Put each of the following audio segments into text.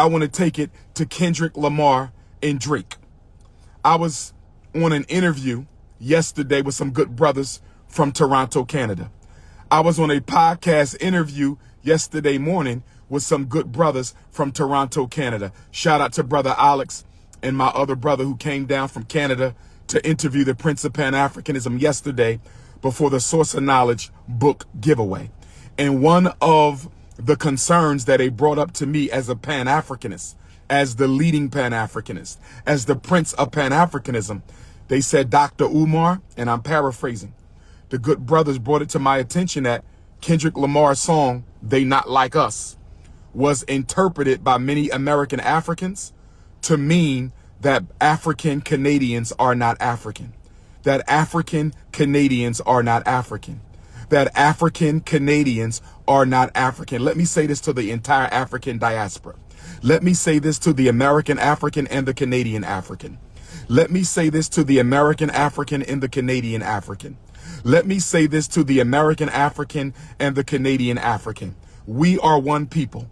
I want to take it to Kendrick Lamar and Drake. I was on an interview yesterday with some good brothers from Toronto, Canada. I was on a podcast interview yesterday morning with some good brothers from Toronto, Canada. Shout out to brother Alex and my other brother who came down from Canada to interview the Prince of Pan-Africanism yesterday before the Source of Knowledge book giveaway. And one of the concerns that they brought up to me as a Pan-Africanist, as the leading Pan-Africanist, as the Prince of Pan-Africanism, they said, Dr. Umar, and I'm paraphrasing, the good brothers brought it to my attention that Kendrick Lamar's song, They Not Like Us, was interpreted by many American Africans to mean that African Canadians are not African, that African Canadians are not African, that African Canadians are not African. Let me say this to the entire African diaspora. Let me say this to the American African and the Canadian African. Let me say this to the American African and the Canadian African. Let me say this to the American African and the Canadian African. We are one people.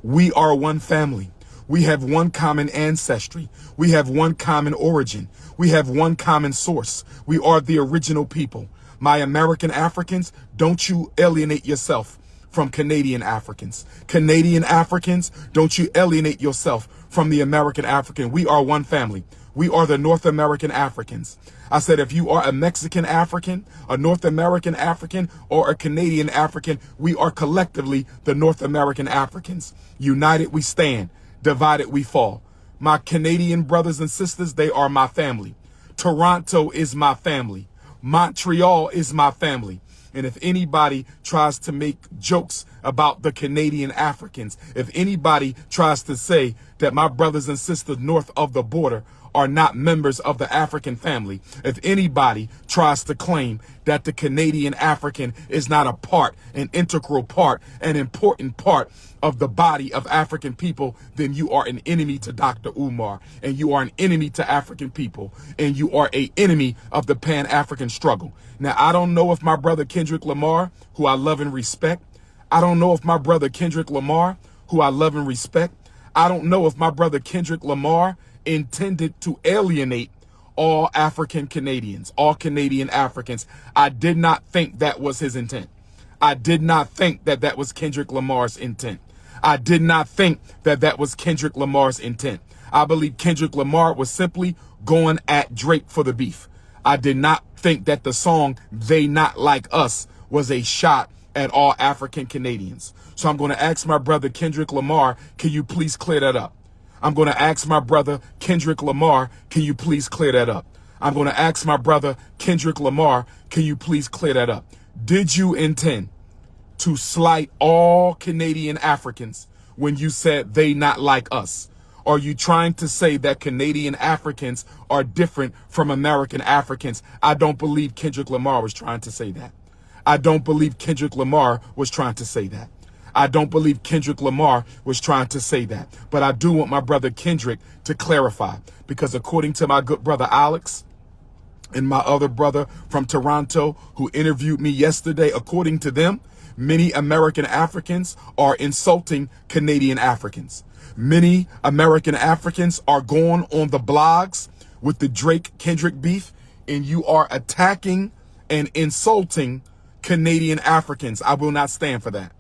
We are one family. We have one common ancestry. We have one common origin. We have one common source. We are the original people. My American Africans, don't you alienate yourself from Canadian Africans. Canadian Africans, don't you alienate yourself from the American African. We are one family. We are the North American Africans. I said, if you are a Mexican African, a North American African, or a Canadian African, we are collectively the North American Africans. United we stand, divided we fall. My Canadian brothers and sisters, they are my family. Toronto is my family. Montreal is my family. And if anybody tries to make jokes about the Canadian Africans, if anybody tries to say that my brothers and sisters north of the border are not members of the African family, if anybody tries to claim that the Canadian African is not a part, an integral part, an important part of the body of African people, then you are an enemy to Dr. Umar, and you are an enemy to African people, and you are an enemy of the Pan-African struggle. Now, I don't know if my brother Kendrick Lamar, who I love and respect, I don't know if my brother Kendrick Lamar, who I love and respect, I don't know if my brother Kendrick Lamar intended to alienate all African Canadians, all Canadian Africans. I did not think that was his intent. I did not think that that was Kendrick Lamar's intent. I did not think that that was Kendrick Lamar's intent. I believe Kendrick Lamar was simply going at Drake for the beef. I did not think that the song They Not Like Us was a shot at all African Canadians. So I'm going to ask my brother Kendrick Lamar, can you please clear that up? I'm going to ask my brother Kendrick Lamar, can you please clear that up? I'm going to ask my brother Kendrick Lamar, can you please clear that up? Did you intend to slight all Canadian Africans when you said they not like us? Are you trying to say that Canadian Africans are different from American Africans? I don't believe Kendrick Lamar was trying to say that. I don't believe Kendrick Lamar was trying to say that. I don't believe Kendrick Lamar was trying to say that. But I do want my brother Kendrick to clarify, because according to my good brother Alex and my other brother from Toronto who interviewed me yesterday, according to them, many American Africans are insulting Canadian Africans. Many American Africans are going on the blogs with the Drake-Kendrick beef, and you are attacking and insulting Canadian Africans. I will not stand for that.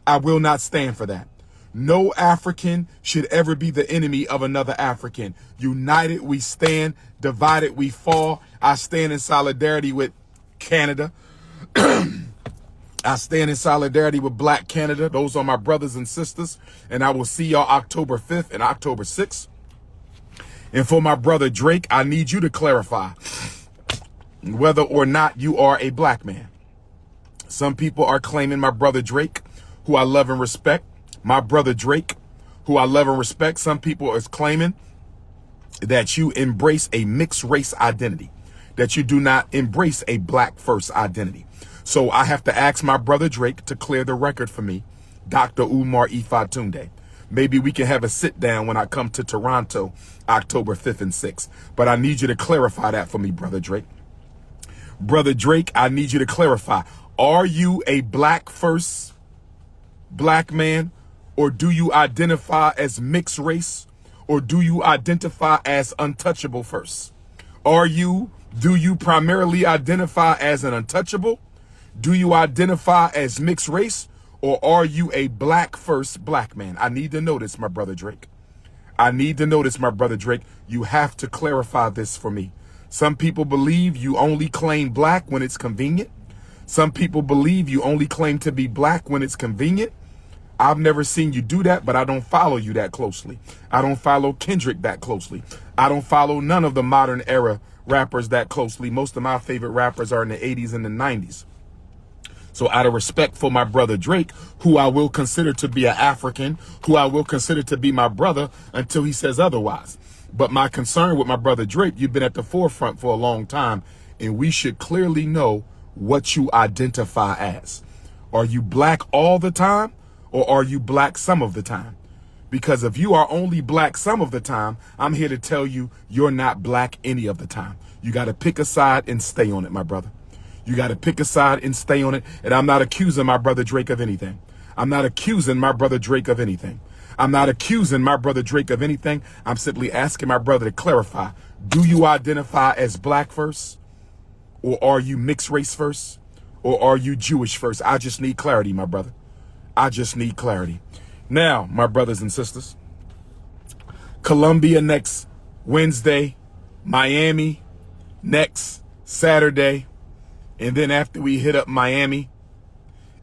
I will not stand for that. No African should ever be the enemy of another African. United we stand, divided we fall. I stand in solidarity with Canada. I stand in solidarity with Black Canada. Those are my brothers and sisters. And I will see y'all October 5th and October 6th. And for my brother Drake, I need you to clarify whether or not you are a black man. Some people are claiming my brother Drake, who I love and respect, my brother Drake, who I love and respect. Some people is claiming that you embrace a mixed race identity, that you do not embrace a black first identity. So I have to ask my brother Drake to clear the record for me, Dr. Umar Ifatunde. Maybe we can have a sit down when I come to Toronto, October 5th and 6th. But I need you to clarify that for me, brother Drake. Brother Drake, I need you to clarify. Are you a black first black man, Or do you identify as mixed race? Or do you identify as untouchable first? Do you primarily identify as an untouchable? Do you identify as mixed race? Or are you a black first black man? I need to know this, my brother Drake. I need to know this, my brother Drake. You have to clarify this for me. Some people believe you only claim black when it's convenient. Some people believe you only claim to be black when it's convenient. I've never seen you do that, but I don't follow you that closely. I don't follow Kendrick that closely. I don't follow none of the modern era rappers that closely. Most of my favorite rappers are in the 80s and the 90s. So out of respect for my brother Drake, who I will consider to be an African, who I will consider to be my brother until he says otherwise. But my concern with my brother Drake, you've been at the forefront for a long time, and we should clearly know what you identify as. Are you black all the time, or are you black some of the time? Because if you are only black some of the time, I'm here to tell you you're not black any of the time. You got to pick a side and stay on it, my brother. You got to pick a side and stay on it. And I'm not accusing my brother Drake of anything. I'm not accusing my brother Drake of anything. I'm not accusing my brother Drake of anything. I'm simply asking my brother to clarify. Do you identify as black first? Or are you mixed race first? Or are you Jewish first? I just need clarity, my brother. I just need clarity. Now, my brothers and sisters, Columbia next Wednesday, Miami next Saturday, and then after we hit up Miami,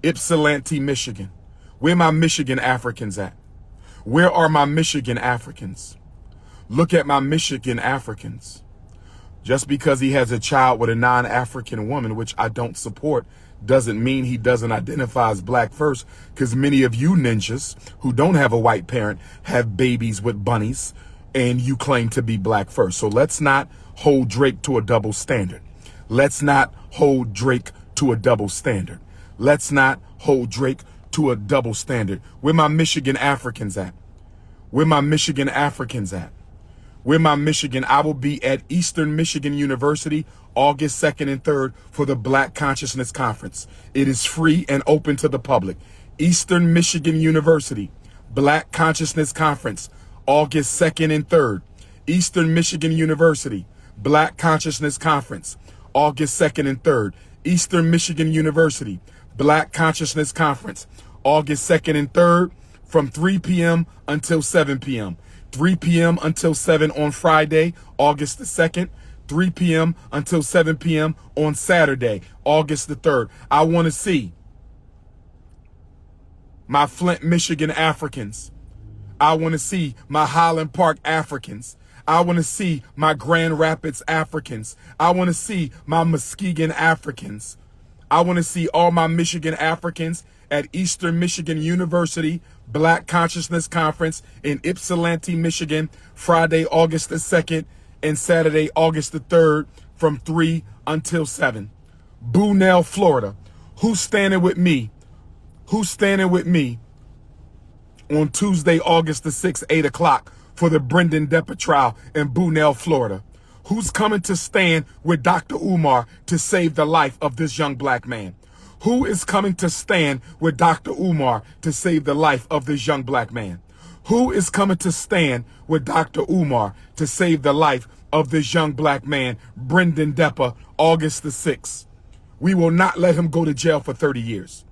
Ypsilanti, Michigan. Where my Michigan Africans at? Where are my Michigan Africans? Look at my Michigan Africans. Just because he has a child with a non-African woman, which I don't support, doesn't mean he doesn't identify as black first, because many of you ninjas who don't have a white parent have babies with bunnies, and you claim to be black first. So let's not hold Drake to a double standard. Let's not hold Drake to a double standard. Let's not hold Drake to a double standard. Where my Michigan Africans at? Where my Michigan Africans at? Where my Michigan? I will be at Eastern Michigan University August 2nd and 3rd for the Black Consciousness Conference. It is free and open to the public. Eastern Michigan University Black Consciousness Conference, August 2nd and 3rd. Eastern Michigan University Black Consciousness Conference, August 2nd and 3rd. Eastern Michigan University Black Consciousness Conference, August 2nd and 3rd, from 3 p.m. until 7 p.m. 3 p.m. until 7 on Friday, August the 2nd. 3 p.m. until 7 p.m. on Saturday, August the 3rd. I want to see my Flint, Michigan Africans. I want to see my Highland Park Africans. I want to see my Grand Rapids Africans. I want to see my Muskegon Africans. I want to see all my Michigan Africans at Eastern Michigan University Black Consciousness Conference in Ypsilanti, Michigan, Friday, August the 2nd, and Saturday, August the 3rd, from 3 until 7. Bunell, Florida. Who's standing with me? Who's standing with me on Tuesday, August the 6th, 8 o'clock for the Brendan Depper trial in Bunell, Florida? Who's coming to stand with Dr. Umar to save the life of this young black man? Who is coming to stand with Dr. Umar to save the life of this young black man? Who is coming to stand with Dr. Umar to save the life of this young black man, Brendan Depper, August the 6th? We will not let him go to jail for 30 years.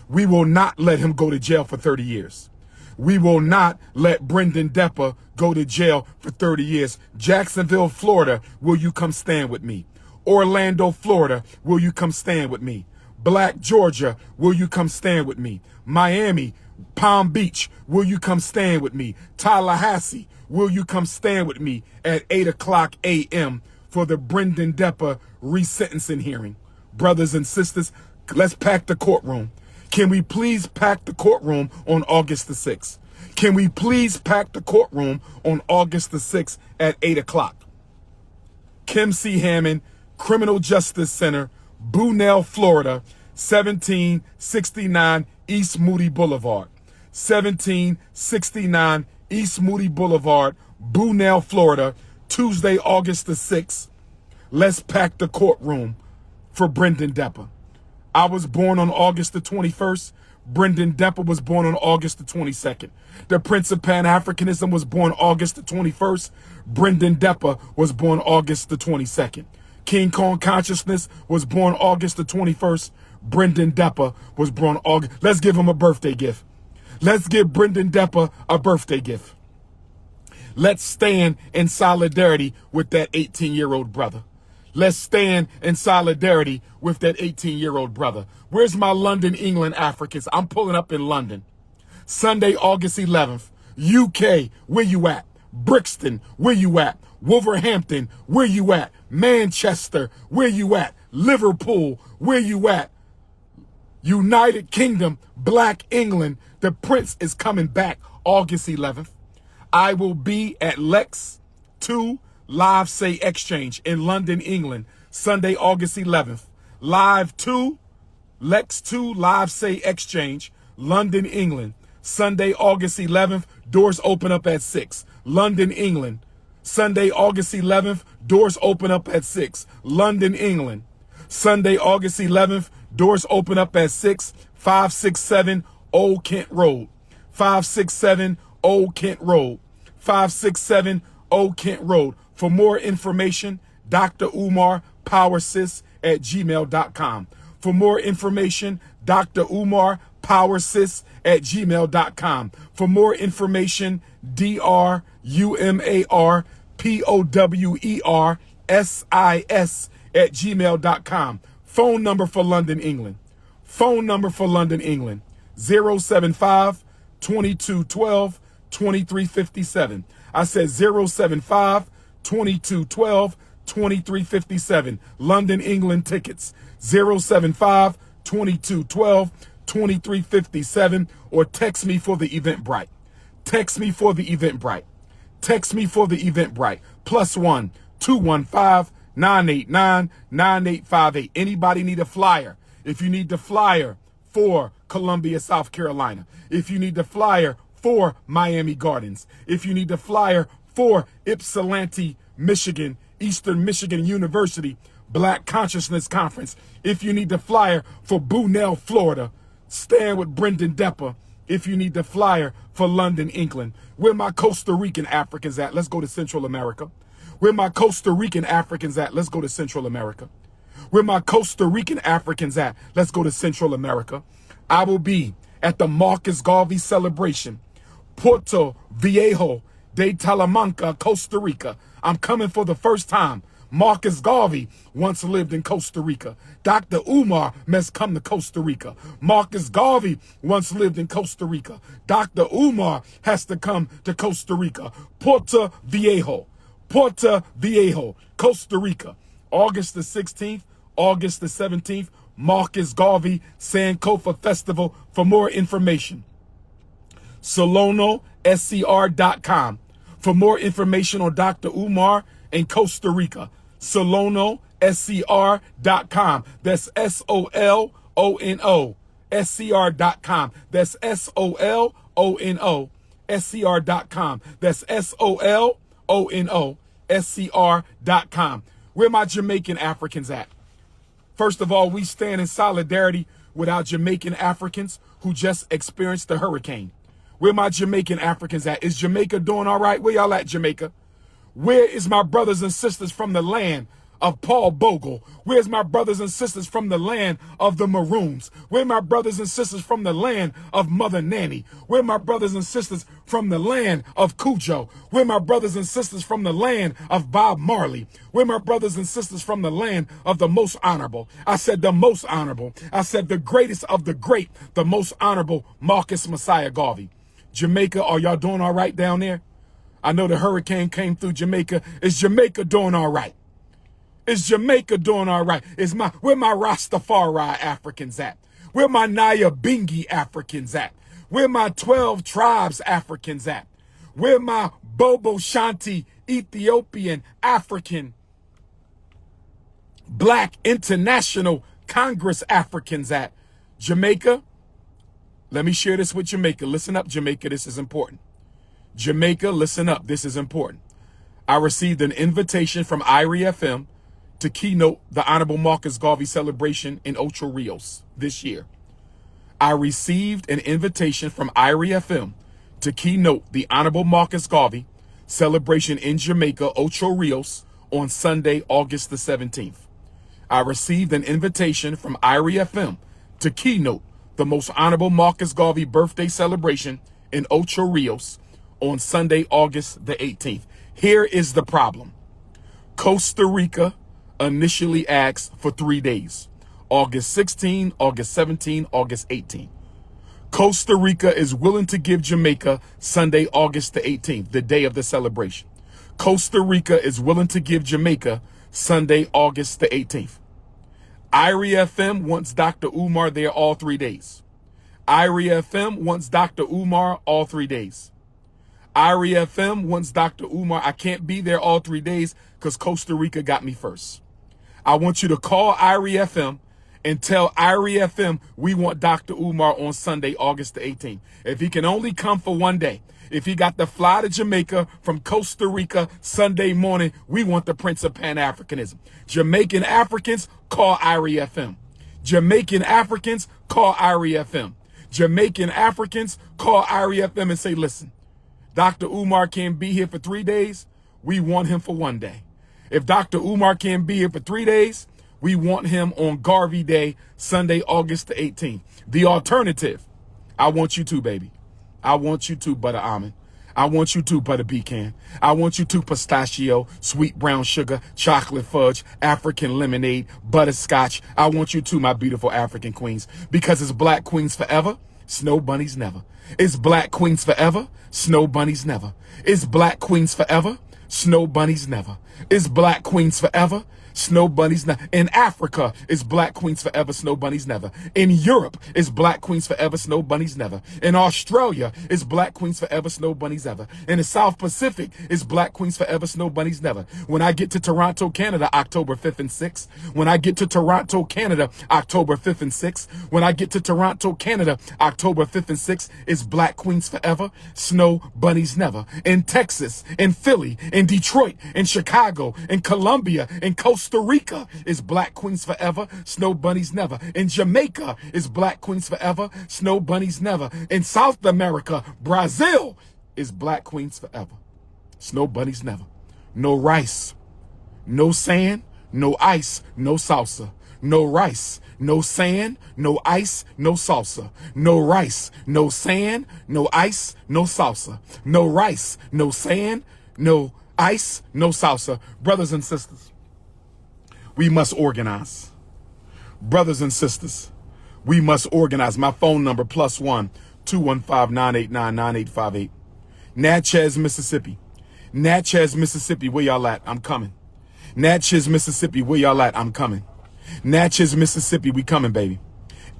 We will not let him go to jail for 30 years. We will not let Brendan Depper go to jail for 30 years. Jacksonville, Florida, will you come stand with me? Orlando, Florida, will you come stand with me? Black, Georgia, will you come stand with me? Miami, Palm Beach, will you come stand with me? Tallahassee, will you come stand with me at 8 o'clock a.m. for the Brendan Depper resentencing hearing? Brothers and sisters, let's pack the courtroom. Can we please pack the courtroom on August the 6th? Can we please pack the courtroom on August the 6th at 8 o'clock? Kim C. Hammond, Criminal Justice Center, Bunell, Florida, 1769 East Moody Boulevard. 1769 East Moody Boulevard, Bunell, Florida, Tuesday, August the 6th. Let's pack the courtroom for Brendan Depper. I was born on August the 21st. Brendan Depper was born on August the 22nd. The Prince of Pan-Africanism was born August the 21st. Brendan Depper was born August the 22nd. King Kong Consciousness was born August the 21st. Brendan Depper was born August. Let's give him a birthday gift. Let's give Brendan Depper a birthday gift. Let's stand in solidarity with that 18-year-old brother. Let's stand in solidarity with that 18-year-old brother. Where's my London, England Africans? I'm pulling up in London. Sunday, August 11th. UK, where you at? Brixton, where you at? Wolverhampton, where you at? Manchester, where you at? Liverpool, where you at? United Kingdom, Black England. The Prince is coming back August 11th. I will be at Lex 2 Live Say Exchange in London, England, Sunday, August 11th. Live 2, Lex 2 Live Say Exchange, London, England, Sunday, August 11th. Doors open up at 6. London, England. Sunday, August 11th. Doors open up at 6. London, England. Sunday, August 11th. Doors open up at 6. 567 Old Kent Road. 567 Old Kent Road. 567 Old Kent Road. For more information, Dr. Umar powersis@gmail.com. For more information, Dr. Umar powersis@gmail.com. For more information, DRUMARPOWERSIS@gmail.com. Phone number for London, England. Phone number for London, England. 075 2212 2357. I said 075 2212 2357. London, England tickets. 075 2212 2357. Or text me for the Eventbrite. Text me for the Eventbrite. Text me for the Eventbrite. +1 215 989 9858. Anybody need a flyer? If you need the flyer for Columbia, South Carolina. If you need the flyer for Miami Gardens. If you need the flyer for Ypsilanti, Michigan, Eastern Michigan University Black Consciousness Conference. If you need the flyer for Bunnell, Florida, Stand with Brendan Depper. If you need the flyer for London, England. Where my Costa Rican Africans at? Let's go to Central America. Where my Costa Rican Africans at? Let's go to Central America. Where my Costa Rican Africans at? Let's go to Central America. I will be at the Marcus Garvey celebration, Puerto Viejo de Talamanca, Costa Rica. I'm coming for the first time. Marcus Garvey once lived in Costa Rica. Dr. Umar must come to Costa Rica. Marcus Garvey once lived in Costa Rica. Dr. Umar has to come to Costa Rica. Puerto Viejo, Costa Rica. August the 16th, August the 17th, Marcus Garvey Sankofa Festival. For more information, SolonoSCR.com. For more information on Dr. Umar in Costa Rica, SolonoSCR.com. That's SOLONO, SCR.com. That's SOLONO, SCR.com. That's SOLONO, SCR.com. Where my Jamaican Africans at? First of all, we stand in solidarity with our Jamaican Africans who just experienced the hurricane. Where my Jamaican Africans at? Is Jamaica doing all right? Where y'all at, Jamaica? Where is my brothers and sisters from the land of Paul Bogle? Where's my brothers and sisters from the land of the Maroons? Where my brothers and sisters from the land of Mother Nanny? Where my brothers and sisters from the land of Cujo? Where my brothers and sisters from the land of Bob Marley? Where my brothers and sisters from the land of the most honorable? I said the most honorable. I said the greatest of the great, the most honorable Marcus Messiah Garvey. Jamaica, are y'all doing all right down there? I know the hurricane came through Jamaica. Is Jamaica doing all right? Is Jamaica doing all right? Where my Rastafari Africans at? Where my Nyabingi Africans at? Where my 12 tribes Africans at? Where my Bobo Shanti Ethiopian African Black International Congress Africans at? Jamaica, let me share this with Jamaica. Listen up, Jamaica, this is important. Jamaica, listen up, this is important. I received an invitation from IRI FM to keynote the Honorable Marcus Garvey celebration in Ocho Rios this year. I received an invitation from IRI FM to keynote the Honorable Marcus Garvey celebration in Jamaica, Ocho Rios, on Sunday, August the 17th. I received an invitation from IRI FM to keynote the most honorable Marcus Garvey birthday celebration in Ocho Rios on Sunday, August the 18th. Here is the problem. Costa Rica initially asked for 3 days. August 16, August 17, August 18. Costa Rica is willing to give Jamaica Sunday, August the 18th, the day of the celebration. Costa Rica is willing to give Jamaica Sunday, August the 18th. IRI FM wants Dr. Umar there all 3 days. IRI FM wants Dr. Umar all 3 days. IRI FM wants Dr. Umar. I can't be there all 3 days because Costa Rica got me first. I want you to call IRI FM and tell IRI FM we want Dr. Umar on Sunday, August the 18th. If he can only come for 1 day, if he got to fly to Jamaica from Costa Rica Sunday morning, we want the Prince of Pan-Africanism. Jamaican Africans, call IRI FM. Jamaican Africans, call IRI FM. Jamaican Africans, call IRI FM and say, listen, Dr. Umar can't be here for 3 days. We want him for 1 day. If Dr. Umar can't be here for 3 days, we want him on Garvey Day, Sunday, August the 18th. The alternative, I want you to, baby. I want you to, butter almond. I want you to, butter pecan. I want you to, pistachio, sweet brown sugar, chocolate fudge, African lemonade, butterscotch. I want you to, my beautiful African queens, because it's black queens forever, snow bunnies never. It's black queens forever, snow bunnies never. It's black queens forever, snow bunnies never. It's black queens forever, snow bunnies never. In Africa, it's black queens forever, snow bunnies never. In Europe, it's black queens forever, snow bunnies never. In Australia, it's black queens forever, snow bunnies ever. In the South Pacific, it's black queens forever, snow bunnies never. When I get to Toronto, Canada, October 5th and 6th. When I get to Toronto, Canada, October 5th and 6th. When I get to Toronto, Canada, October 5th and 6th, it's black queens forever, snow bunnies never. In Texas, in Philly, in Detroit, in Chicago, in Colombia, in Costa Rica is black queens forever, snow bunnies never. In Jamaica is black queens forever, snow bunnies never. In South America, Brazil is black queens forever, snow bunnies never. No rice, no sand, no ice, no salsa. No rice, no sand, no ice, no salsa. No rice, no sand, no ice, no salsa. No rice, no sand, no ice, no salsa. Brothers and sisters, we must organize. Brothers and sisters, we must organize. My phone number, +1 215 989 9858. Natchez, Mississippi. Natchez, Mississippi, where y'all at? I'm coming. Natchez, Mississippi, where y'all at? I'm coming. Natchez, Mississippi, we coming, baby.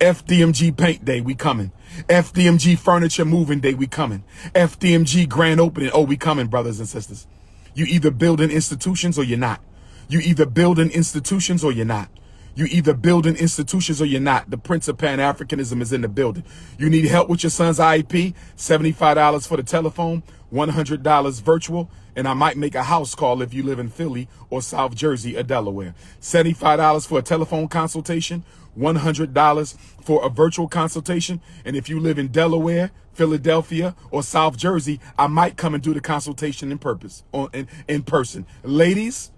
FDMG Paint Day, we coming. FDMG Furniture Moving Day, we coming. FDMG Grand Opening, oh, we coming, brothers and sisters. You either building institutions or you're not. You either building institutions or you're not. You either building institutions or you're not. The Prince of Pan-Africanism is in the building. You need help with your son's IEP, $75 for the telephone, $100 virtual, and I might make a house call if you live in Philly or South Jersey or Delaware. $75 for a telephone consultation, $100 for a virtual consultation, and if you live in Delaware, Philadelphia, or South Jersey, I might come and do the consultation in person. Ladies,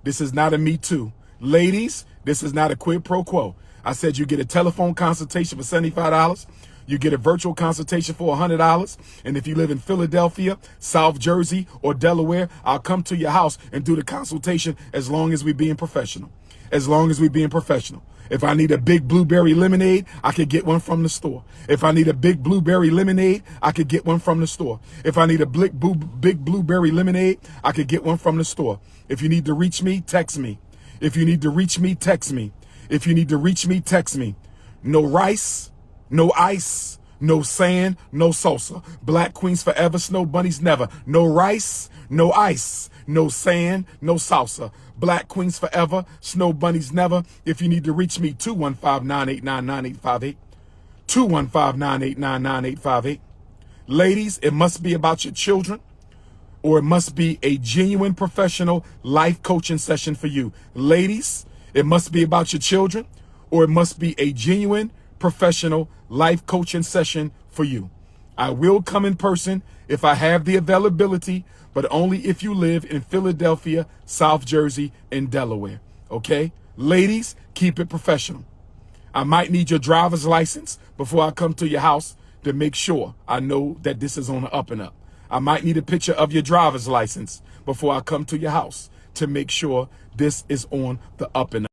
this is not a Me Too. Ladies, this is not a quid pro quo. I said you get a telephone consultation for $75. You get a virtual consultation for $100. And if you live in Philadelphia, South Jersey, or Delaware, I'll come to your house and do the consultation as long as we being professional. As long as we being professional. If I need a big blueberry lemonade, I could get one from the store. If I need a big blueberry lemonade, I could get one from the store. If I need a big blueberry lemonade, I could get one from the store. If you need to reach me, text me. If you need to reach me, text me. If you need to reach me, text me. No rice, no ice, no sand, no salsa. Black queens forever, snow bunnies never. No rice, no ice, no sand, no salsa. Black queens forever, snow bunnies never. If you need to reach me, 215-989-9858. 215-989-9858. Ladies, it must be about your children, or it must be a genuine professional life coaching session for you. Ladies, it must be about your children, or it must be a genuine professional life coaching session for you. I will come in person if I have the availability, but only if you live in Philadelphia, South Jersey, and Delaware. Okay? Ladies, keep it professional. I might need your driver's license before I come to your house to make sure I know that this is on the up and up. I might need a picture of your driver's license before I come to your house to make sure this is on the up and up.